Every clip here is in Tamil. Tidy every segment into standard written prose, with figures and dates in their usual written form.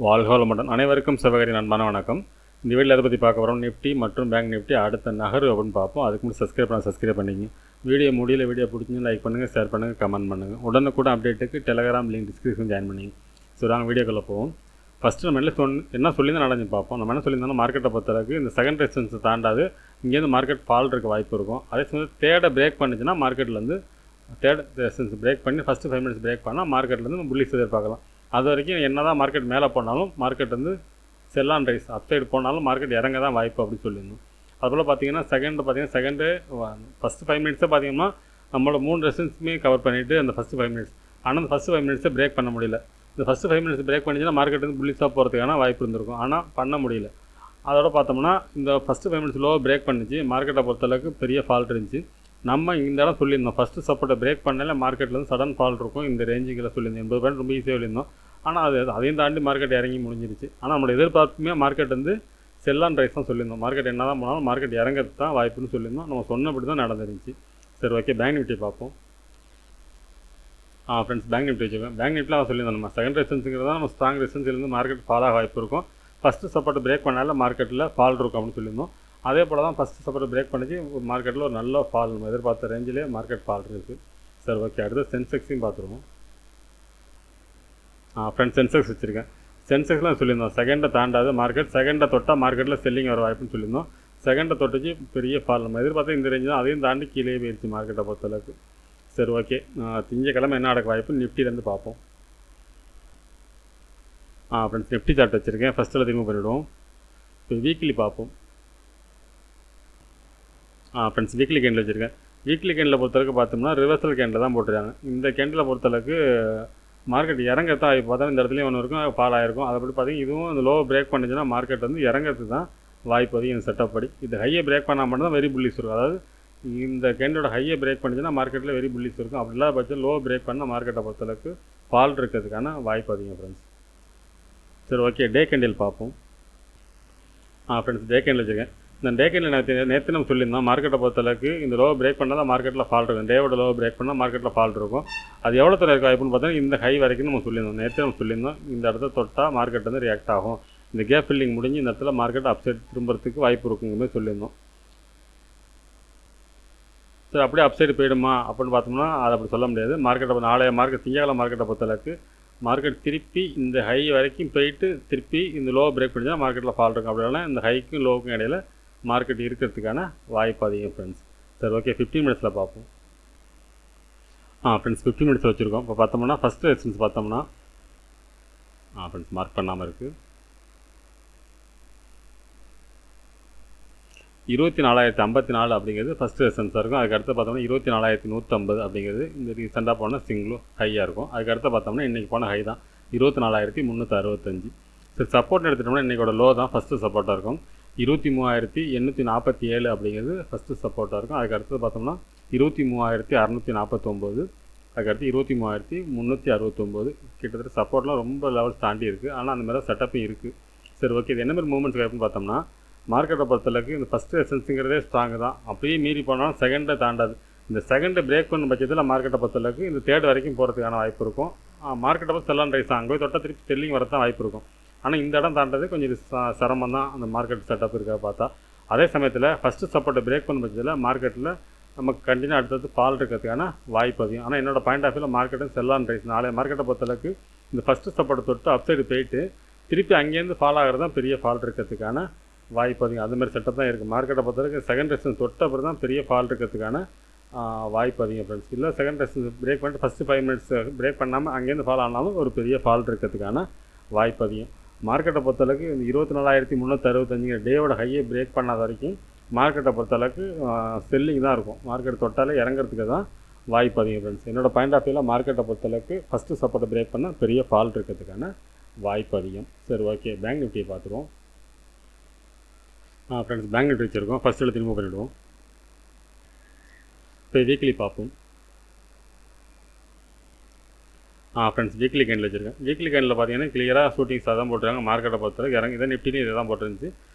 வாழ்க வளமுடன். அனைவருக்கும் சிவகரி நண்பன வணக்கம். இந்த வீடியோவில் எதை பற்றி பார்க்க வரோம், நிஃப்டி மற்றும் பேங்க் நிஃப்டி அடுத்த நகரு அப்படின்னு பார்ப்போம். அதுக்கு முன்னாடி சப்ஸ்கிரைப் பண்ணிங்க. வீடியோ பிடிச்சிங்க லைக் பண்ணுங்கள், ஷேர் பண்ணுங்கள், கமெண்ட் பண்ணுங்கள். உடனுக்குடன் அப்டேட்டுக்கு டெலகிராம் லிங்க் டிஸ்கிரிப்ஷன் ஜாயின் பண்ணிங்க. ஸோ நாங்கள் வீடியோக்குள்ளே போவோம். ஃபஸ்ட்டு நம்ம என்ன சொல்லியிருந்தால் நடந்து பார்ப்போம். நம்ம என்ன சொல்லியிருந்தோம்னா, மார்க்கெட்டை பொறுத்தளவுக்கு இந்த செகண்ட் ரெசிஸ்டன்ஸை தாண்டாது இங்கேருந்து மார்க்கெட் ஃபால் இருக்க வாய்ப்பு இருக்கும். அதே சமயம் தேர்டை பிரேக் பண்ணிச்சுன்னா மார்க்கெட்லேருந்து தேர்ட் ரெசிஸ்டன்ஸ் பிரேக் பண்ணி ஃபஸ்ட்டு 5 மினிட்ஸ் பிரேக் பண்ணால் மார்க்கெட்லேருந்து நம்ம புல்லிஷ் எதிர்பார்க்கலாம். அது வரைக்கும் என்ன தான் மார்க்கெட் மேலே போனாலும் மார்க்கெட் வந்து செல் ஆன் ரைஸ் அப்சைடு போனாலும் மார்க்கெட் இறங்க தான் வாய்ப்பு அப்படின்னு சொல்லியிருந்தோம். அதுபோல் பார்த்தீங்கன்னா ஃபஸ்ட்டு 5 மினிட்ஸை பார்த்தீங்கன்னா நம்மளோட 3 ரெசிஸ்டன்ஸுமே கவர் பண்ணிவிட்டு அந்த ஃபஸ்ட்டு 5 மினிட்ஸ். ஆனால் அந்த ஃபஸ்ட்டு 5 மினிட்ஸை பிரேக் பண்ண முடியல. இந்த ஃபஸ்ட்டு 5 மினிட்ஸ் பிரேக் பண்ணிச்சுன்னா மார்க்கெட் வந்து புல்லிஷாக போகிறதுக்கான வாய்ப்பு இருந்திருக்கும். ஆனால் பண்ண முடியல. அதோட பார்த்தோம்னா இந்த ஃபஸ்ட்டு 5 மினிட்ஸ் லோவாக பிரேக் பண்ணிச்சு. மார்க்கெட்டை பொறுத்தளவுக்கு பெரிய ஃபால்ட் இருந்துச்சு. நம்ம இந்த இடம் சொல்லியிருந்தோம், ஃபஸ்ட்டு சப்போர்ட்டை பிரேக் பண்ணல மார்க்கெட்டில் வந்து சடன் ஃபால் இருக்கும் இந்த ரேஞ்சுகளை சொல்லியிருந்தோம். 80 பாயிண்ட் ரொம்ப ஈஸியாக சொல்லியிருந்தோம். ஆனால் அதையும் தாண்டி மார்க்கெட் இறங்கி முடிஞ்சிருச்சு. ஆனால் நம்மளோட எதிர்பார்ப்புமே மார்க்கெட் வந்து செல் ஆன் ரைஸ் தான் சொல்லியிருந்தோம். மார்க்கெட் என்ன தான் போனாலும் மார்க்கெட் இறங்கிறது தான் வாய்ப்புன்னு சொல்லியிருந்தோம். நம்ம சொன்னபடி தான் நடந்துருந்துச்சு. சரி, ஓகே, பேங்க் நிஃப்டி பார்ப்போம். ஃப்ரெண்ட்ஸ், பேங்க் நிஃப்டி வச்சுக்கோங்க. பேங்க் நிஃப்டியில் தான் சொல்லியிருந்தோம், நம்ம செகண்ட் ரெசிஸ்டன்ஸுங்கிறது தான் நம்ம ஸ்ட்ராங் ரெசிஸ்டன்ஸ்லேருந்து மார்க்கெட் ஃபால் ஆக வாய்ப்பு இருக்கும். ஃபஸ்ட்டு சப்போர்ட் பிரேக் பண்ணால மார்க்கெட்டில் ஃபால் இருக்கும் அப்படின்னு சொல்லியிருந்தோம். அதே போல் தான் ஃபஸ்ட்டு சப்போர்ட் பிரேக் பண்ணிச்சு மார்க்கெட்டில் ஒரு நல்ல ஃபால் நம்ம எதிர்பார்த்த ரேஞ்சிலே மார்க்கெட் ஃபால் இருக்குது. சரி, ஓகே, அடுத்து சென்செக்ஸையும் பார்த்துருவோம். ஃப்ரெண்ட்ஸ், சென்செக்ஸ் வச்சுருக்கேன். சென்செக்ஸ்லாம் சொல்லியிருந்தோம் செகண்டை தாண்டாது மார்க்கெட், செகண்டை தொட்டால் மார்க்கெட்டில் செல்லிங் வர வாய்ப்புன்னு சொல்லியிருந்தோம். செகண்டை தொட்டுச்சு பெரிய ஃபால் நம்ம எதிர்பார்த்தா இந்த ரேஞ்சு தான், அதையும் தாண்டி கீழே போயிடுச்சு மார்க்கெட்டை பொறுத்தளவுக்கு. சரி, ஓகே, திங்கக்கிழமை என்ன நடக்க வாய்ப்பு நிஃப்டிலேருந்து பார்ப்போம். ஃப்ரெண்ட்ஸ், நிஃப்டி சார்ட் வச்சுருக்கேன். ஃபஸ்ட்டில் திரும்ப பண்ணிவிடுவோம். இப்போ வீக்லி பார்ப்போம். ஃப்ரெண்ட்ஸ், வீக்லி கேண்டில் வச்சுருக்கேன். வீக்லி கேண்டில் பொறுத்தளவுக்கு பார்த்தோம்னா ரிவர்சல் கேண்டில் தான் போட்டுருக்காங்க. இந்த கேண்டில் பொறுத்தளவுக்கு மார்க்கெட் இறங்கத்தான் ஆகி பார்த்தா இந்த இடத்துலையும் ஒன்று இருக்கும், ஃபால் ஆகிருக்கும். அதை படி பார்த்தீங்கன்னா இதுவும் இந்த லோவை பிரேக் பண்ணிச்சுன்னா மார்க்கெட் வந்து இறங்கிறது தான் வாய்ப்பு அதிகம் இந்த செட்டப் படி. இது ஹையை பிரேக் பண்ணால் மட்டும் தான் வெரி புல்லிஷ் இருக்கும். அதாவது இந்த கேண்டோட ஹையை பிரேக் பண்ணிச்சுன்னா மார்க்கெட்டில் வெரி புல்லிஷ் இருக்கும். அப்படி இல்லாத பட்சம் லோ பிரேக் பண்ணால் மார்க்கெட்டை பொறுத்தளவுக்கு ஃபால் இருக்கிறதுக்கான வாய்ப்பு அதிகம் ஃப்ரெண்ட்ஸ். சரி, ஓகே, டே கேண்டில் பார்ப்போம். ஃப்ரெண்ட்ஸ், டே கேண்டில் வச்சுருக்கேன். இந்த டே கேண்டில் நேற்று நம்ம சொல்லியிருந்தோம், மார்க்கெட்டை பொறுத்தளவுக்கு இந்த லோ பிரேக் பண்ணால் தான் மார்க்கெட்டில் ஃபால் இருக்கும். டேவோட லோ பிரேக் பண்ணால் மார்க்கெட்டில் ஃபால் இருக்கும். அது எவ்வளோ தூரம் இருக்க வாய்ப்புன்னு பார்த்தா இந்த ஹை வரைக்கும் நம்ம சொல்லியிருந்தோம். நேற்று நம்ம சொல்லியிருந்தோம் இந்த இடத்த தொட்டால் மார்க்கெட் வந்து ரியாக்ட் ஆகும். இந்த கேப் ஃபில்லிங் முடிஞ்சு இந்த இடத்துல மார்க்கெட் அப்சைட் திரும்புறதுக்கு வாய்ப்பு இருக்குங்கிற மாதிரி சொல்லியிருந்தோம். சரி, அப்படியே அப்சைடு போயிடுமா அப்படின்னு பார்த்தோம்னா அதை அப்படி சொல்ல முடியாது. மார்க்கெட்டை திங்கக்கிழமை மார்க்கெட்டை பொறுத்தளவுக்கு மார்க்கெட் திருப்பி இந்த ஹை வரைக்கும் போயிட்டு திருப்பி இந்த லோ பிரேக் பண்ணிச்சுன்னா மார்க்கெட்டில் ஃபால் இருக்கும். அப்படின்னா இந்த ஹைக்கும் லோவுக்கும் இடையில மார்க்கெட் இருக்கிறதுக்கான வாய்ப்பு அதிகம் ஃப்ரெண்ட்ஸ். சரி, ஓகே, 15 மினிட்ஸில் பார்ப்போம். ஃப்ரெண்ட்ஸ், 15 மினிட்ஸ் வச்சுருக்கோம். இப்போ பார்த்தோம்னா ஃபஸ்ட்டு ரெசிஸ்டன்ஸ் பார்த்தோம்னா ஃப்ரெண்ட்ஸ் மார்க் பண்ணாமல் இருக்குது 24,054 அப்படிங்கிறது ஃபஸ்ட்டு ரெசிஸ்டன்ஸாக இருக்கும். அதுக்கடுத்து பார்த்தோம்னா 24,150 அப்படிங்கிறது இந்த ரீசெண்டாக போன சிங்கிளும் ஹையாக இருக்கும். அதுக்கடுத்து பார்த்தோம்னா இன்றைக்கி போன ஹை தான் 24,365. சரி, சப்போர்ட் எடுத்துட்டோம்னா இன்றைக்கோட லோ தான் ஃபஸ்ட்டு சப்போர்ட்டாக இருக்கும். 23,847 அப்படிங்கிறது ஃபஸ்ட்டு சப்போர்ட்டாக இருக்கும். அதுக்கடுத்து பார்த்தோம்னா 23,649, அதுக்கடுத்து 23,369. கிட்டத்தட்ட சப்போர்ட்லாம் ரொம்ப லெவல்ஸ் தாண்டி இருக்குது. ஆனால் அந்த மாதிரி செட்டப்பும் இருக்குது. சரி, ஓகே, இது என்ன மாதிரி மூவ்மெண்ட்ஸ் அப்படின்னு பார்த்தோம்னா மார்க்கெட்டை பொறுத்தளவுக்கு இந்த ஃபஸ்ட்டு ரெசிஸ்டன்ஸுங்கிறதே ஸ்ட்ராங்கு தான். அப்படியே மீறி போனாலும் செகண்டை தாண்டாது. இந்த செகண்டை பிரேக் பண்ணும் பட்சத்தில் மார்க்கெட்டை பொறுத்தளவுக்கு இந்த தேர்ட் வரைக்கும் போகிறதுக்கான வாய்ப்பு இருக்கும். மார்க்கெட்டை பொறுத்து செல் ஆன் ரைஸ் தான், அங்கே தொட்டால் திருப்பி செல்லிங் வரதான் வாய்ப்பு இருக்கும். ஆனால் இந்த இடம் தாண்டது கொஞ்சம் சிரமம் தான் அந்த மார்க்கெட் செட்டப் இருக்க பார்த்தா. அதே சமயத்தில் ஃபஸ்ட்டு சப்போர்ட்டை பிரேக் பண்ண பட்சத்தில் மார்க்கெட்டில் நமக்கு கண்டினியூ அடுத்தது ஃபால் இருக்கிறதுக்கான வாய்ப்பு அதிகம். ஆனால் என்னோட பாயிண்ட் ஆஃப் வியூவில் மார்க்கெட்டும் செல் ஆன் ரைஸ். நாளை மார்க்கெட்டை பொறுத்தளவுக்கு இந்த ஃபஸ்ட்டு சப்போர்ட்டை தொட்டு அப்சைடு போயிட்டு திருப்பி அங்கேருந்து ஃபால் ஆகிறது தான் பெரிய ஃபால் இருக்கிறதுக்கான வாய்ப்பு அதிகம். அதுமாதிரி செட்டப் தான் இருக்குது. மார்க்கெட்டை பொறுத்தளவுக்கு செகண்ட் ரெசிஸ்டன்ஸ் தொட்ட அப்புறம் தான் பெரிய ஃபால் இருக்கிறதுக்கான வாய்ப்பு அதிகம் ஃப்ரெண்ட்ஸ். இல்லை செகண்ட் ரெசிஸ்டன்ஸ் பிரேக் பண்ணிட்டு ஃபஸ்ட்டு 5 மினிட்ஸ் பிரேக் பண்ணாமல் அங்கேருந்து ஃபால் ஆனாலும் ஒரு பெரிய ஃபால் இருக்கிறதுக்கான வாய்ப்பு அதிகம். மார்க்கெட்டை பொறுத்தளவுக்கு இந்த 24,365 டேவோட ஹையை பிரேக் பண்ணாத வரைக்கும் மார்க்கெட்டை பொறுத்தளவுக்கு செல்லிங் தான் இருக்கும். மார்க்கெட் தொட்டாலே இறங்கிறதுக்கு தான் வாய்ப்பு அதிகம் ஃப்ரெண்ட்ஸ். என்னோடய பாயிண்ட் ஆஃப் வியூவில் மார்க்கெட்டை பொறுத்தளவுக்கு ஃபஸ்ட்டு சப்போர்ட்டை பிரேக் பண்ணால் பெரிய ஃபால் இருக்கிறதுக்கான வாய்ப்பு அதிகம். சரி, ஓகே, பேங்க் நிஃப்டியை பார்த்துருவோம். ஃப்ரெண்ட்ஸ், பேங்க் நிஃப்டி வச்சுருக்கோம். ஃபஸ்ட்டில் திரும்ப பண்ணிவிடுவோம். இப்போ வீக்லி பார்ப்போம். ஃப்ரெண்ட்ஸ் வீக்லி கேண்டில் வச்சுருக்கேன். வீக்லி கேண்டில் பார்த்தீங்கன்னா கிளியராக ஷூட்டிங்ஸ் தான் போட்டுருக்காங்க. மார்க்கெட்டை பொறுத்தவரைக்கும் இறங்கி இதை நிஃப்டினு இதை தான் போட்டுருந்துச்சு.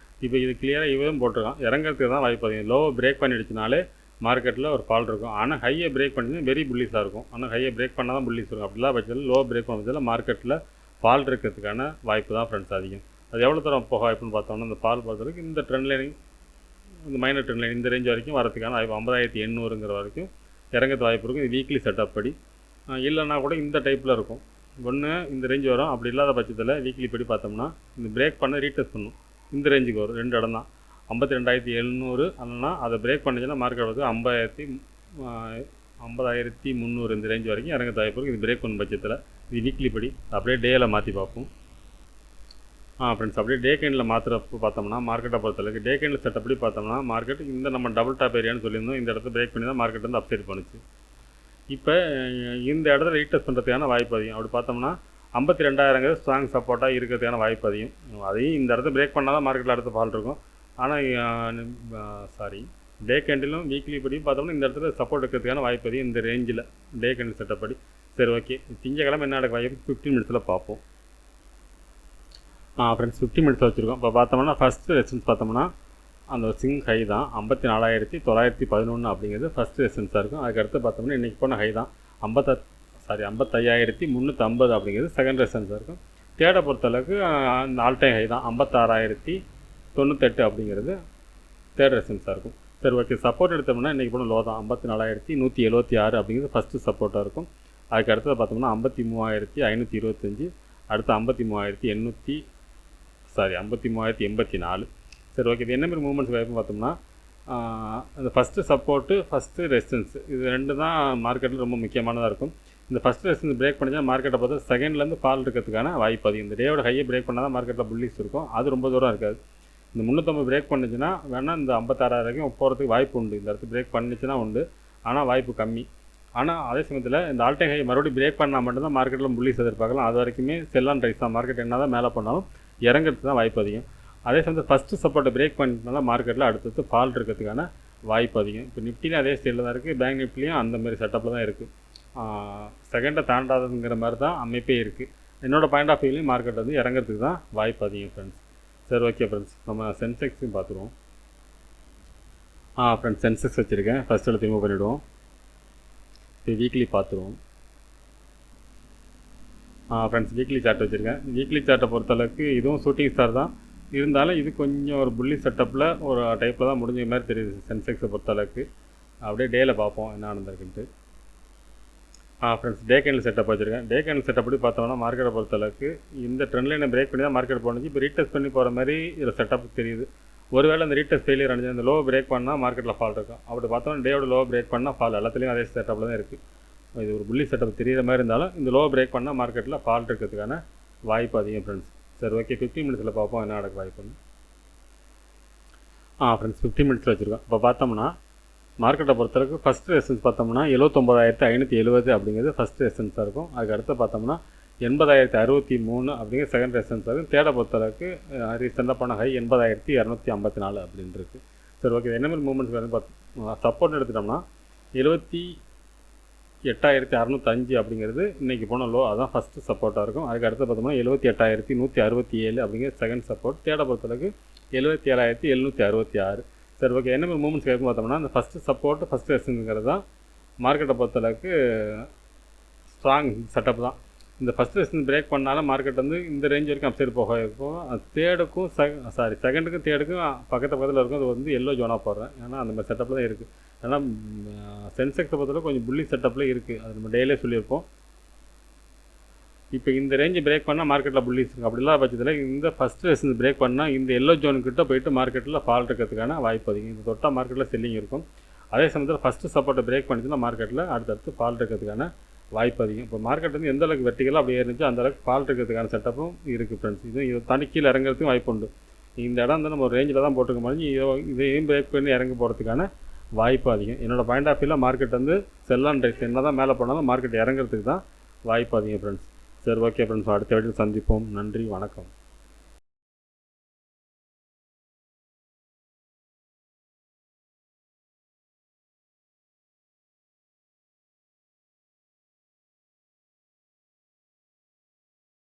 இப்போ இது கிளியராக இதுவும் போட்டிருக்கான். இறங்கிறதுக்கு தான் வாய்ப்பு அதிகம். லோவை பிரேக் பண்ணிடுச்சுனாலே மார்க்கெட்டில் ஒரு ஃபால் இருக்கும். ஆனால் ஹையை பிரேக் பண்ணிச்சுன்னா வெரி புல்லிஸாக இருக்கும். ஆனால் ஹையை பிரேக் பண்ணால் தான் புல்லிஸ் இருக்கும். அப்படிலாம் பட்சத்தில் லோ பிரேக் பண்ணதில் மார்க்கெட்டில் ஃபால் இருக்கிறதுக்கான வாய்ப்பு தான் ஃப்ரெண்ட்ஸ் அதிகம். அது எவ்வளோ தூரம் போக வாய்ப்புன்னு பார்த்தோம்னா இந்த ஃபால் பொறுத்தவரைக்கும் இந்த ட்ரெண்ட் லைனிங், இந்த மைனர் ட்ரெண்ட் லைன் இந்த ரேஞ்ச் வரைக்கும் வரதுக்கான வாய்ப்பு 50,800ங்கிற வரைக்கும் இறங்கிறது வாய்ப்பு இருக்கும். இது வீக்லி செட்டப் படி. இல்லைன்னா கூட இந்த டைப்பில் இருக்கும். ஒன்று இந்த ரேஞ்ச் வரும். அப்படி இல்லாத பட்சத்தில் வீக்லி படி பார்த்தோம்னா இந்த பிரேக் பண்ண ரீடெஸ்ட் பண்ணும். இந்த ரேஞ்சுக்கு வரும். 2 இடம் தான் 52,700. இல்லைனா அதை பிரேக் பண்ணிச்சுன்னா மார்க்கெட் வந்து 50,300 இந்த ரேஞ்ச் வரைக்கும் இறங்க வாய்ப்பு இருக்குது. இது பிரேக் பண்ணும் பட்சத்தில் இது வீக்லி படி. அப்படியே டேயில் மாற்றி பார்ப்போம். ஃப்ரெண்ட்ஸ் அப்படியே டே கேண்டில் மாற்றுறப்போ பார்த்தோம்னா மார்க்கெட்டை பொறுத்தளவுக்கு டே கேண்டில் செட்டப்படி பார்த்தோம்னா மார்க்கெட் இந்த நம்ம டபுள் டாப் ஏரியான்னு சொல்லியிருந்தோம். இந்த இடத்த பிரேக் பண்ணி தான் மார்க்கெட் வந்து அப்சைட் பண்ணுச்சு. இப்போ இந்த இடத்துல ரீடெஸ்ட் பண்ணுறதுக்கான வாய்ப்பு அதிகம். அப்படி பார்த்தோம்னா 52,000 ஸ்ட்ராங் சப்போர்ட்டாக இருக்கிறதுக்கான வாய்ப்பு அதிகம். அதையும் இந்த இடத்த பிரேக் பண்ணால் தான் மார்க்கெட்டில் அடுத்து ஃபால் இருக்கும். ஆனால் டே கேண்டிலும் வீக்லி படியும் பார்த்தோம்னா இந்த இடத்துல சப்போர்ட் இருக்கிறதுக்கான வாய்ப்பு அதிகம் இந்த ரேஞ்சில் டே கேண்டில் செட்டப் படி. சரி, ஓகே. திங்கக்கிழமை என்ன நடக்க வாய்ப்பு 15 மினிட்ஸில் பார்ப்போம். ஃப்ரெண்ட்ஸ் 50 மினிட்ஸ் வச்சுருக்கோம். இப்போ பார்த்தோம்னா ஃபஸ்ட்டு ரெசன்ஸ் பார்த்தோம்னா அந்த சிங் ஹை தான் 54,911 அப்படிங்கிறது ஃபஸ்ட்டு ரெசன்ஸாக இருக்கும். அதுக்கடுத்து பார்த்தோம்னா இன்றைக்கி போன ஹை தான் 55,350 அப்படிங்கிறது செகண்ட் ரெசன்ஸாக இருக்கும். தேர்டை பொறுத்தளவுக்கு அந்த ஆல் டைம் ஹை தான் 56,098 அப்படிங்கிறது தேர்ட் ரெசன்ஸாக இருக்கும். சரி, ஓகே. சப்போர்ட் எடுத்தோம்னா இன்றைக்கி போன லோ தான் 54,176 அப்படிங்கிறது ஃபஸ்ட்டு சப்போர்ட்டாக இருக்கும். அதுக்கு அடுத்தது பார்த்தோம்னா 53,525, அடுத்து 53,084. சரி, ஓகே. இது என்ன மாதிரி மூவ்மெண்ட்ஸ் வாய்ப்பு பார்த்தோம்னா அந்த ஃபஸ்ட்டு சப்போர்ட்டு ஃபஸ்ட்டு ரெசிஸ்டன்ஸ் இது ரெண்டு தான் மார்க்கெட்டில் ரொம்ப முக்கியமானதாக இருக்கும். இந்த ஃபஸ்ட்டு ரெசிஸ்டன்ஸ் பிரேக் பண்ணிச்சா மார்க்கெட்டை பார்த்து செகண்ட்லேருந்து ஃபால் இருக்கிறதுக்கான வாய்ப்பு அதிகம். இந்த டேயோட ஹையை பிரேக் பண்ணால் தான் மார்க்கெட்டில் புல்லிஸ் இருக்கும். அது ரொம்ப தூரம் இருக்காது. இந்த 350 பிரேக் பண்ணிச்சுன்னா வேணால் இந்த 56,000 வரைக்கும் போகிறதுக்கு வாய்ப்பு உண்டு. இந்த இடத்து பிரேக் பண்ணிச்சுன்னா உண்டு, ஆனால் வாய்ப்பு கம்மி. ஆனால் அதே சமயத்தில் இந்த ஆல் டைம் ஹை மறுபடியும் பிரேக் பண்ணால் மட்டும்தான் மார்க்கெட்டில் புல்லிஸ் எதிர்பார்க்கலாம். அது வரைக்குமே செல் அண்ட் ரைஸ் தான். மார்க்கெட் என்ன தான் மேலே பண்ணாலும் இறங்கிறதுக்கு தான் வாய்ப்பு அதிகம். அதே சமயத்தில் ஃபஸ்ட்டு சப்போர்ட்டை பிரேக் பண்ணிட்டனால மார்க்கெட்டில் அடுத்தடுத்து ஃபால் இருக்கிறதுக்கான வாய்ப்பு அதிகம். இப்போ நிஃப்டியும் அதே ஸ்டைலில் தான் இருக்குது. பேங்க் நிஃப்டிலையும் அந்த மாதிரி செட்டப்பில் தான் இருக்குது. செகண்டை தாண்டாதுங்கிற மாதிரி தான் அமைப்பே இருக்குது. என்னோடய பாயிண்ட் ஆஃப் வியூலையும் மார்க்கெட் வந்து இறங்கிறதுக்கு தான் வாய்ப்பு அதிகம் ஃப்ரெண்ட்ஸ். சரி, ஓகே ஃப்ரெண்ட்ஸ். நம்ம சென்செக்ஸையும் பார்த்துருவோம். ஃப்ரெண்ட்ஸ் சென்செக்ஸ் வச்சுருக்கேன். ஃபஸ்ட்டில் ரிமூவ் பண்ணிவிடுவோம். இப்போ வீக்லி பார்த்துருவோம். ஃப்ரெண்ட்ஸ் வீக்லி சார்ட் வச்சுருக்கேன். வீக்லி சார்ட்டை பொறுத்தளவுக்கு இதுவும் ஷூட்டிங் ஸ்டார் தான். இருந்தாலும் இது கொஞ்சம் ஒரு புள்ளி செட்டப்பில் ஒரு டைப்பில் தான் முடிஞ்ச மாதிரி தெரியுது சென்செக்ஸை பொறுத்தளவுக்கு. அப்படியே டேயில் பார்ப்போம் என்ன நடந்திருக்குன்ட்டு. ஃப்ரெண்ட்ஸ் டே கேண்டில் செட்டப் வச்சுருக்கேன். டே கேண்டில் செட்டப் படி பார்த்தோம்னா மார்க்கெட்டை பொறுத்தளவுக்கு இந்த ட்ரெண்ட் லைனை பிரேக் பண்ணி தான் மார்க்கெட் போணுச்சு. இப்போ ரீடெஸ்ட் பண்ணி போகிற மாதிரி இதில் செட்டப் தெரியுது. ஒருவேளை அந்த ரீடெஸ்ட் ஃபெயிலியர் அடைஞ்சு அந்த லோ பிரேக் பண்ணால் மார்க்கெட்டில் ஃபால் இருக்கும். அப்படி பார்த்தோம்னா டேயோட லோ பிரேக் பண்ணால் ஃபால் எல்லாத்துலேயும் அதே செட்டப்பில் தான் இருக்குது. இது ஒரு புள்ளி செட்டப் தெரிகிற மாதிரி இருந்தாலும் இந்த லோ பிரேக் பண்ணால் மார்க்கெட்டில் ஃபால் இருக்கிறதுக்கான வாய்ப்பு அதிகம் ஃப்ரெண்ட்ஸ். சரி, ஓகே. 15 மினிட்ஸில் பார்ப்போம் என்ன நடக்க வாய்ப்புன்னு. ஃப்ரெண்ட்ஸ் 15 மினிட்ஸில் வச்சுருக்கோம். இப்போ பார்த்தோம்னா மார்க்கெட்டை பொறுத்தளவுக்கு ஃபஸ்ட்டு ரெசன்ஸ் பார்த்தோம்னா 79,570 அப்படிங்கிறது ஃபஸ்ட்டு ரெசன்ஸாக இருக்கும். அதுக்கு அடுத்து பார்த்தோம்னா 80,063 அப்படிங்கிற செகண்ட் ரெசன்ஸாக இருக்கும். தேர்டை பொறுத்தளவுக்கு ரீசெண்டாக போன ஹை 80,254 அப்படின்னு இருக்குது. சரி, ஓகே. என்ன மாதிரி மூவ்மெண்ட்ஸ் வேணும்னு பார்த்தோம். சப்போர்ட் எடுத்துட்டோம்னா 78,605 அப்படிங்கிறது இன்றைக்கி போன லோ, அதுதான் ஃபஸ்ட்டு சப்போர்ட்டாக இருக்கும். அதுக்கு அடுத்து பார்த்தோம்னா 78,167 அப்படிங்கிற செகண்ட் சப்போர்ட். தேர்டை பொறுத்தளவுக்கு 77,766. சரி, ஓகே. என்ன மாதிரி மூவ்மெண்ட்ஸ் கேட்கும் பார்த்தோம்னா இந்த ஃபஸ்ட்டு சப்போர்ட்டு ஃபஸ்ட்டு ரெசன்ஸுங்கிறது தான் மார்க்கெட்டை பொறுத்தளவுக்கு ஸ்ட்ராங் செட்டப் தான். இந்த ஃபஸ்ட் ரெசன் பிரேக் பண்ணாலும் மார்க்கெட் வந்து இந்த ரேஞ்ச் வரைக்கும் அப்சைடு போக இருக்கும். தேர்டுக்கும் செகண்டுக்கும் தேர்டுக்கும் பக்கத்தில் இருக்கும். அது வந்து எல்லோ ஜோனாக போடுறேன். ஏன்னா அந்த மாதிரி செட்டப்பில் தான் இருக்குது. ஏன்னா சென்செக்ஸை பொறுத்தவரை கொஞ்சம் புள்ளி செட்டப்பில் இருக்குது. அது நம்ம டெய்லியே சொல்லியிருப்போம். இப்போ இந்த ரேஞ்சு பிரேக் பண்ணால் மார்க்கெட்டில் புள்ளிஸ் இருக்குது. அப்படி இல்லாத பட்சத்தில் இந்த ஃபஸ்ட் ரெசன் பிரேக் பண்ணால் இந்த எல்லோ ஜோனுக்கிட்ட போயிட்டு மார்க்கெட்டில் ஃபால் இருக்கிறதுக்கான வாய்ப்பு அதிகம். இந்த தொட்டால் மார்க்கெட்டில் செல்லிங் இருக்கும். அதே சமயத்தில் ஃபஸ்ட்டு சப்போர்ட்டை பிரேக் பண்ணிச்சுன்னா மார்க்கெட்டில் அடுத்தடுத்து ஃபால் இருக்கிறதுக்கான வாய்ப்பு அதிகம். இப்போ மார்க்கெட் வந்து எந்த அளவுக்கு வெர்டிகலாக அப்படியே இருந்துச்சு அந்த அளவுக்கு ஃபால் இருக்கிறதுக்கான செட்டப்பும் இருக்குது ஃப்ரெண்ட்ஸ். இதை தாண்டி கீழே இறங்குறதுக்கும் வாய்ப்பு உண்டு. இந்த இடம் வந்து நம்ம ஒரு ரேஞ்சில் தான் போட்டுக்க மாதிரி இதையும் பிரேக் பண்ணி இறங்கி போகிறதுக்கான வாய்ப்பு அதிகம். என்னோடய பாயிண்ட் ஆஃப் வியூவில் மார்க்கெட் வந்து செல் அண்ட் ரைஸ் என்ன தான் மேலே போனாலும் மார்க்கெட் இறங்குறதுக்கு தான் வாய்ப்பு அதிகம் ஃப்ரெண்ட்ஸ். சரி, ஓகே ஃப்ரெண்ட்ஸ். அடுத்த வீடியோவில் சந்திப்போம். நன்றி, வணக்கம்.